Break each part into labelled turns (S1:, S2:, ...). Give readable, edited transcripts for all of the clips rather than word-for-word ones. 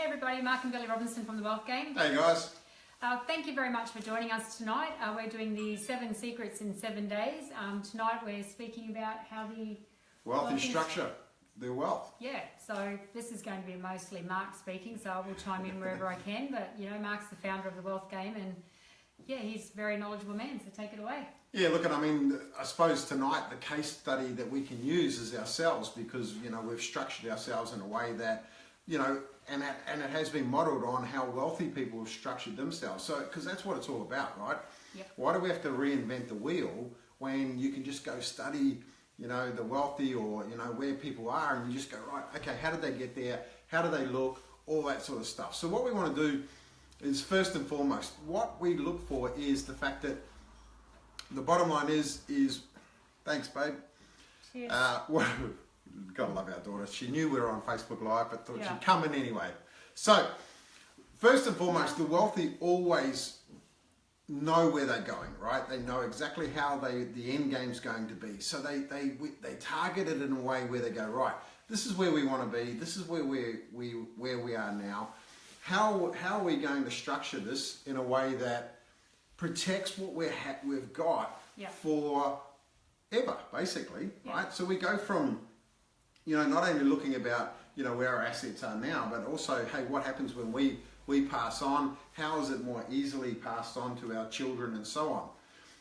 S1: Hey everybody, Mark and Billy Robinson from The Wealth Game.
S2: Hey guys.
S1: Thank you very much for joining us tonight. We're doing the 7 secrets in 7 days. Tonight we're speaking about how the
S2: Wealthy structure their wealth.
S1: Yeah, so this is going to be mostly Mark speaking, so I will chime in wherever I can. But you know, Mark's the founder of The Wealth Game, and yeah, he's a very knowledgeable man, so take it away.
S2: Yeah, look, I mean, I suppose tonight the case study that we can use is ourselves, because, you know, we've structured ourselves in a way that, you know, and it has been modelled on how wealthy people have structured themselves. So, because that's what it's all about, right?
S1: Yep.
S2: Why do we have to reinvent the wheel when you can just go study, you know, the wealthy, or, you know, where people are, and you just go, right, okay, how did they get there? How do they look? All that sort of stuff. So what we want to do is, first and foremost, what we look for is the fact that the bottom line is thanks, babe.
S1: Cheers.
S2: Gotta love our daughter. She knew we were on Facebook Live, but thought
S1: Yeah.
S2: she'd come in anyway. So, first and foremost, the wealthy always know where they're going, right? They know exactly how the end game's going to be. So they target it in a way where they go, right, this is where we want to be. This is where we are now. How are we going to structure this in a way that protects what we've got for ever, basically, right? So we go from, you know, not only looking about, you know, where our assets are now, but also, hey, what happens when we pass on? How is it more easily passed on to our children, and so on?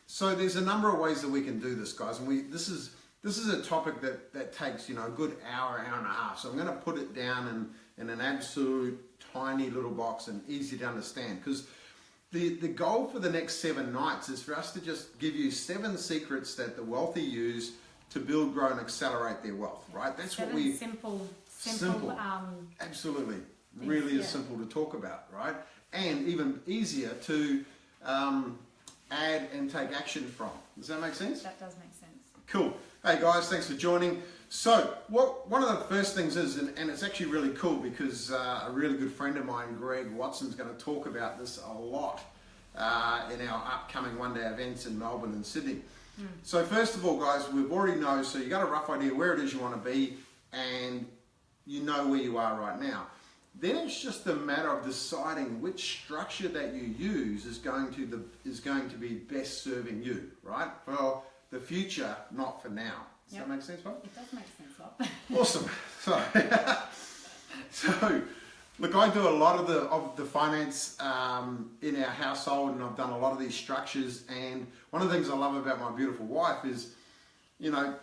S2: So there's a number of ways that we can do this, guys, and this is a topic that takes, you know, a good hour and a half. So I'm going to put it down in an absolute tiny little box and easy to understand, because the goal for the next 7 nights is for us to just give you 7 secrets that the wealthy use to build, grow, and accelerate their wealth, right? That's
S1: 7
S2: what we...
S1: Simple.
S2: Absolutely.
S1: Things,
S2: really is simple to talk about, right? And even easier to add and take action from. Does that make sense?
S1: That does make sense.
S2: Cool. Hey guys, thanks for joining. So, one of the first things is, and it's actually really cool, because a really good friend of mine, Greg Watson, is going to talk about this a lot in our upcoming one-day events in Melbourne and Sydney. So first of all, guys, we've already know, so you got a rough idea where it is you want to be, and you know where you are right now. Then it's just a matter of deciding which structure that you use is going to be best serving you, right? For the future, not for now. Does that make sense, Bob?
S1: It does make sense, Bob.
S2: Awesome. So, look, I do a lot of the finance in our household, and I've done a lot of these structures. And one of the things I love about my beautiful wife is, you know,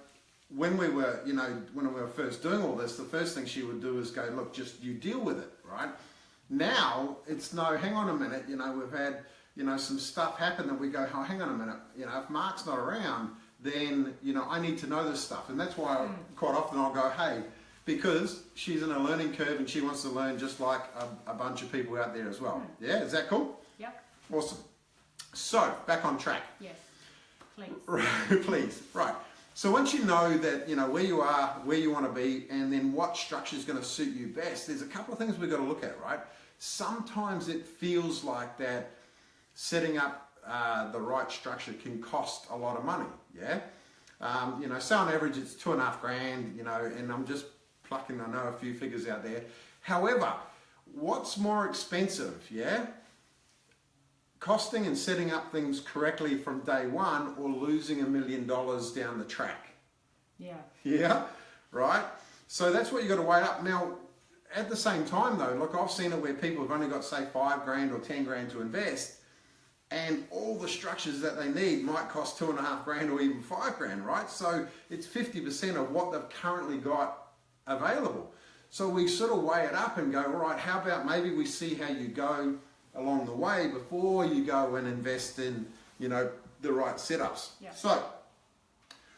S2: when we were first doing all this, the first thing she would do is go, look, just you deal with it, right? Now it's no, hang on a minute, you know, we've had, you know, some stuff happen that we go, oh, hang on a minute, you know, if Mark's not around, then, you know, I need to know this stuff. And that's why quite often I'll go, hey, because she's in a learning curve and she wants to learn just like a bunch of people out there as well. Yeah, is that cool?
S1: Yep.
S2: Awesome. So, back on track.
S1: Yes. Please.
S2: Right, please. Right. So once you know that, you know, where you are, where you want to be, and then what structure is going to suit you best, there's a couple of things we've got to look at, right? Sometimes it feels like that setting up the right structure can cost a lot of money, yeah? You know, so on average it's $2.5 grand, you know, and I'm just plucking, I know, a few figures out there. However, what's more expensive, yeah? Costing and setting up things correctly from day one, or losing $1 million down the track.
S1: Yeah.
S2: Yeah, right? So that's what you got to weigh up. Now, at the same time though, look, I've seen it where people have only got, say, 5 grand or 10 grand to invest, and all the structures that they need might cost 2.5 grand or even 5 grand, right? So it's 50% of what they've currently got available. So we sort of weigh it up and go, all right, how about maybe we see how you go along the way before you go and invest in, you know, the right setups.
S1: Yeah.
S2: So,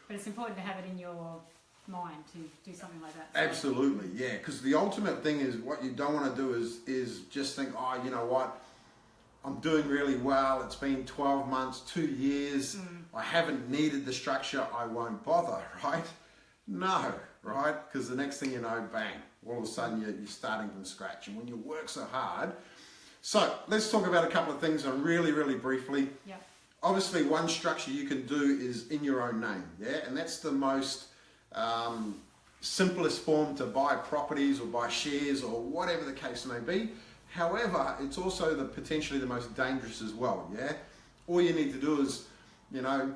S1: but it's important to have it in your mind to do something like that. So.
S2: Absolutely, yeah, because the ultimate thing is, what you don't want to do is just think, oh, you know what, I'm doing really well, it's been 12 months, 2 years, I haven't needed the structure, I won't bother, right? No, right? Because the next thing you know, bang, all of a sudden you're starting from scratch. And when you work so hard, so let's talk about a couple of things and really briefly.
S1: Yeah.
S2: Obviously, one structure you can do is in your own name, yeah, and that's the most simplest form to buy properties or buy shares or whatever the case may be. However, it's also potentially the most dangerous as well, yeah? All you need to do is, you know,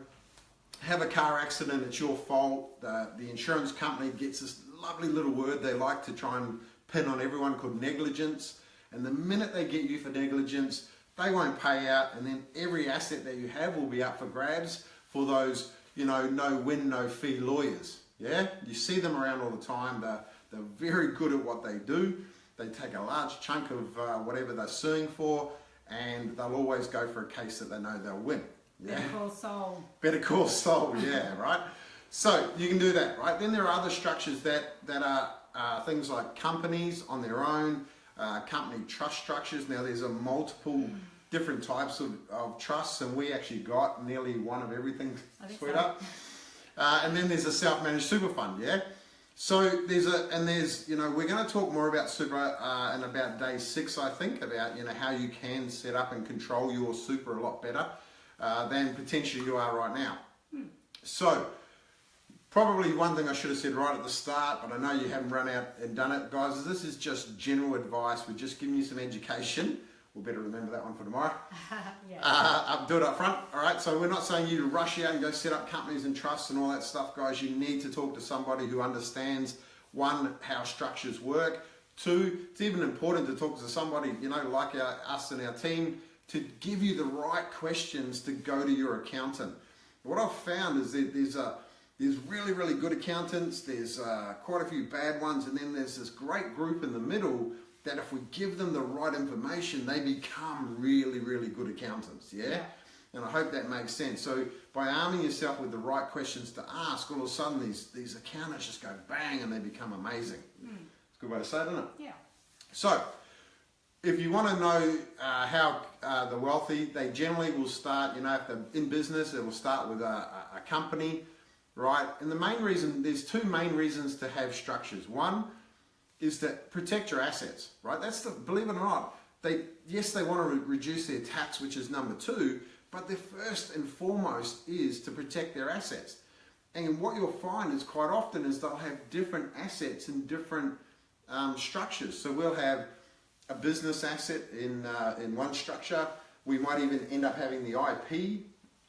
S2: have a car accident, it's your fault. The insurance company gets this lovely little word they like to try and pin on everyone called negligence. And the minute they get you for negligence, they won't pay out, and then every asset that you have will be up for grabs for those, you know, no win, no fee lawyers. Yeah, you see them around all the time. They're very good at what they do. They take a large chunk of whatever they're suing for, and they'll always go for a case that they know they'll win. Yeah.
S1: Better call Saul.
S2: Better call Saul. Yeah, right. So you can do that, right? Then there are other structures that are things like companies on their own. Company trust structures. Now there's a multiple different types of trusts, and we actually got nearly one of everything, sweetheart. And then there's a self-managed super fund, yeah? So there's you know, we're going to talk more about super in about day 6, I think, about, you know, how you can set up and control your super a lot better than potentially you are right now. So probably one thing I should have said right at the start, but I know you haven't run out and done it, guys, is this is just general advice. We're just giving you some education. We'll better remember that one for tomorrow.
S1: Yeah.
S2: Do it up front, all right? So we're not saying you to rush out and go set up companies and trusts and all that stuff, guys. You need to talk to somebody who understands, one, how structures work. 2, it's even important to talk to somebody, you know, like us and our team, to give you the right questions to go to your accountant. What I've found is that there's really, really good accountants, there's quite a few bad ones, and then there's this great group in the middle that if we give them the right information, they become really, really good accountants, yeah? And I hope that makes sense. So by arming yourself with the right questions to ask, all of a sudden these accountants just go bang and they become amazing. It's a good way to say it, isn't it?
S1: Yeah.
S2: So if you want to know how the wealthy, they generally will start, you know, if they're in business, they will start with a company, right? And the main reason, there's 2 main reasons to have structures. One is to protect your assets, right? That's believe it or not, they want to reduce their tax, which is number 2, but the first and foremost is to protect their assets. And what you'll find is quite often is they'll have different assets in different structures. So we'll have a business asset in one structure. We might even end up having the IP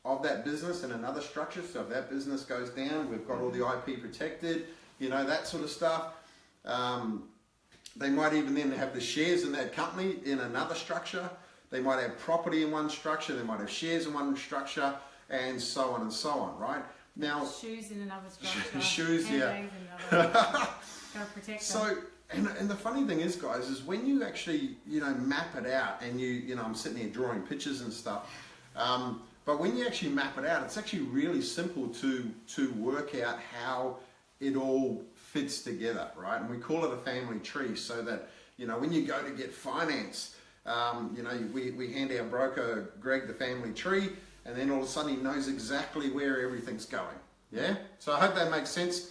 S2: of that business in another structure. So if that business goes down, we've got all the IP protected, you know, that sort of stuff. They might even then have the shares in that company in another structure. They might have property in one structure. They might have shares in one structure, and so on, right? Now,
S1: shoes in another structure.
S2: Shoes, yeah.
S1: In another. Gotta protect them.
S2: So, and the funny thing is, guys, is when you actually, you know, map it out, and you know, I'm sitting here drawing pictures and stuff. But when you actually map it out, it's actually really simple to work out how it all fits together, right? And we call it a family tree, so that, you know, when you go to get finance, you know, we hand our broker Greg the family tree, and then all of a sudden he knows exactly where everything's going. Yeah. So I hope that makes sense.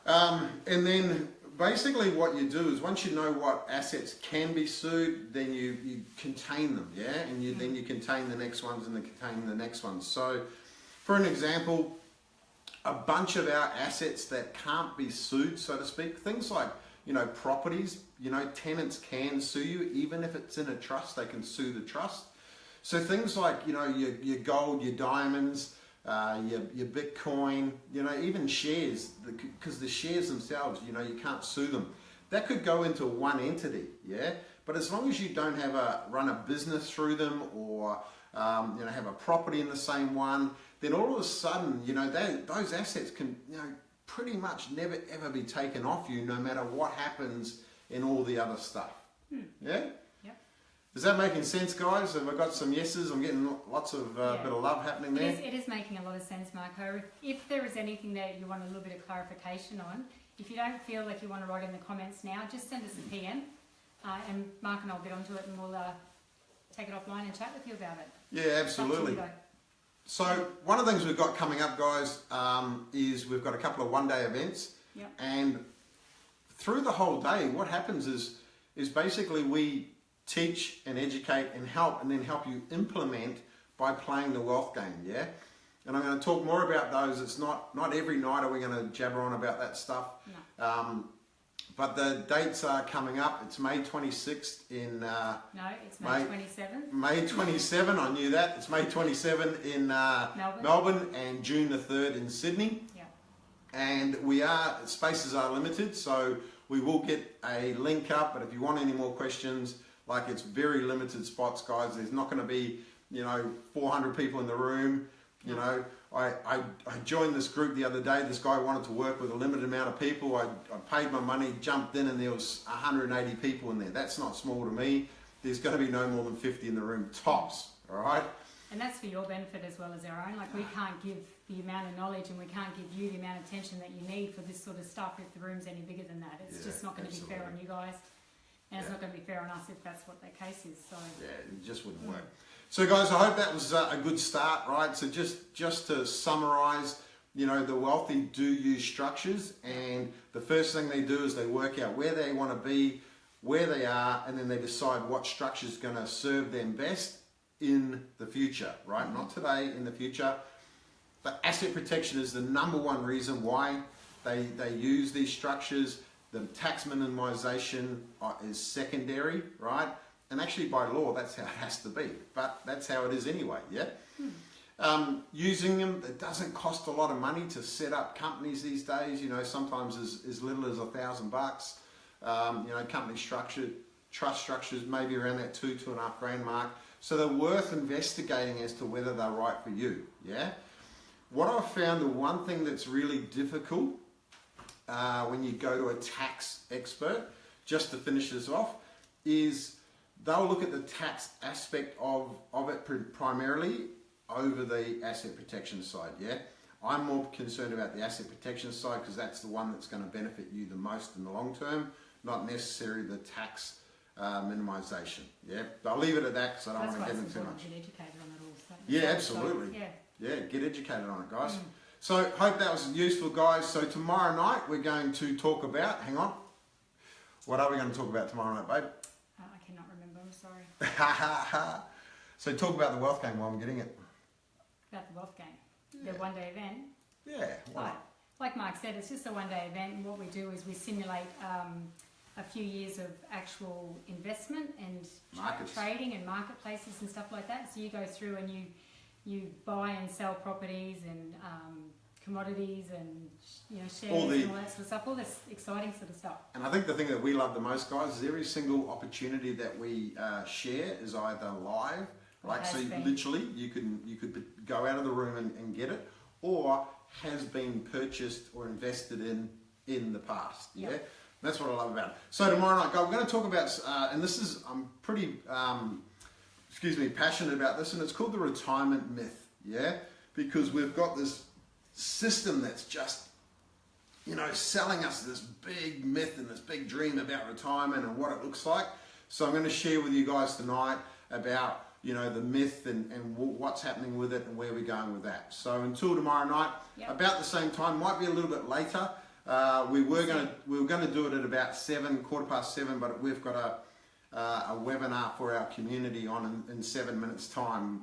S2: And then basically what you do is once you know what assets can be sued, then you contain them, yeah, and then you contain the next ones and then contain the next ones. So, for an example, a bunch of our assets that can't be sued, so to speak, things like, you know, properties, you know, tenants can sue you, even if it's in a trust, they can sue the trust. So things like, you know, your gold, your diamonds, your Bitcoin, you know, even shares, because the shares themselves, you know, you can't sue them. That could go into one entity, yeah? But as long as you don't run a business through them, or, you know, have a property in the same one, then all of a sudden, you know, those assets can, you know, pretty much never ever be taken off you, no matter what happens in all the other stuff. Yeah?
S1: Yep.
S2: Is that making sense, guys? Have I got some yeses? I'm getting lots of bit of love happening there.
S1: It is making a lot of sense, Marco. If there is anything that you want a little bit of clarification on, if you don't feel like you want to write in the comments now, just send us a PM, and Mark and I'll get onto it, and we'll take it offline and chat with you about it.
S2: Yeah, absolutely. So one of the things we've got coming up, guys, is we've got a couple of one-day events.
S1: Yep.
S2: And through the whole day, what happens is basically we teach and educate and help, and then help you implement by playing the wealth game, yeah? and I'm going to talk more about those. It's not every night are we going to jabber on about that stuff.
S1: No.
S2: But the dates are coming up. It's May 26th in...
S1: No, it's May 27th.
S2: May 27, I knew that. It's May 27 in Melbourne and June the 3rd in Sydney.
S1: Yeah.
S2: And spaces are limited, so we will get a link up, but if you want any more questions, like it's very limited spots, guys. There's not going to be, 400 people in the room. You know, I joined this group the other day. This guy wanted to work with a limited amount of people. I paid my money, jumped in, and there was 180 people in there. That's not small to me. There's going to be no more than 50 in the room, tops, all right?
S1: And that's for your benefit as well as our own. Like, we can't give the amount of knowledge and we can't give you the amount of attention that you need for this sort of stuff if the room's any bigger than that. It's just not going to be fair on you guys. And it's not going to be fair on us if that's what the case is. So
S2: yeah, it just wouldn't work. So guys, I hope that was a good start, right? So just to summarize, the wealthy do use structures, and the first thing they do is they work out where they want to be, where they are, and then they decide what structure is going to serve them best in the future, right? Not today, in the future. But asset protection is the number one reason why they use these structures. The tax minimization is secondary, right? And actually by law, that's how it has to be. But that's how it is anyway, yeah? Using them, it doesn't cost a lot of money to set up companies these days. Sometimes as little as $1,000. Company structure, trust structures, maybe around that $2.5 grand mark. So they're worth investigating as to whether they're right for you, yeah? What I've found, the one thing that's really difficult when you go to a tax expert, just to finish this off, is they'll look at the tax aspect of it primarily over the asset protection side, yeah? I'm more concerned about the asset protection side because that's the one that's going to benefit you the most in the long term, not necessarily the tax minimization, yeah? But I'll leave it at that because I don't want to get into too much.
S1: Get educated on it also.
S2: Yeah, absolutely.
S1: So,
S2: yeah, get educated on it, guys. So, hope that was useful, guys. So, tomorrow night we're going to talk about, hang on, what are we going to talk about tomorrow night, babe?
S1: I cannot remember, I'm sorry.
S2: So, talk about the wealth game while I'm getting it.
S1: About the wealth game, the one-day event.
S2: Yeah.
S1: Right. Like Mark said, it's just a one-day event, and what we do is we simulate a few years of actual investment and trading and marketplaces and stuff like that. So you go through and you buy and sell properties and commodities and shares and all that sort of stuff, all this exciting sort of stuff.
S2: And I think the thing that we love the most, guys, is every single opportunity that we share is either live, right? So literally you could go out of the room and get it, or has been purchased or invested in the past. Yeah.
S1: Yep.
S2: That's what I love about it. So tomorrow night, guys, we're going to talk about, and this is, I'm pretty, passionate about this, and it's called the retirement myth, yeah? Because we've got this system that's just, selling us this big myth and this big dream about retirement and what it looks like. So I'm going to share with you guys tonight about, the myth and what's happening with it and where we're going with that. So until tomorrow night, about the same time, might be a little bit later. We were going to do it at about 7:15, but we've got a webinar for our community on in 7 minutes time,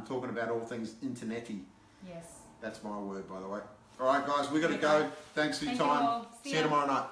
S2: talking about all things internety.
S1: Yes.
S2: That's my word, by the way. All right, guys, we got to go. Thanks for your time.
S1: See
S2: you tomorrow night.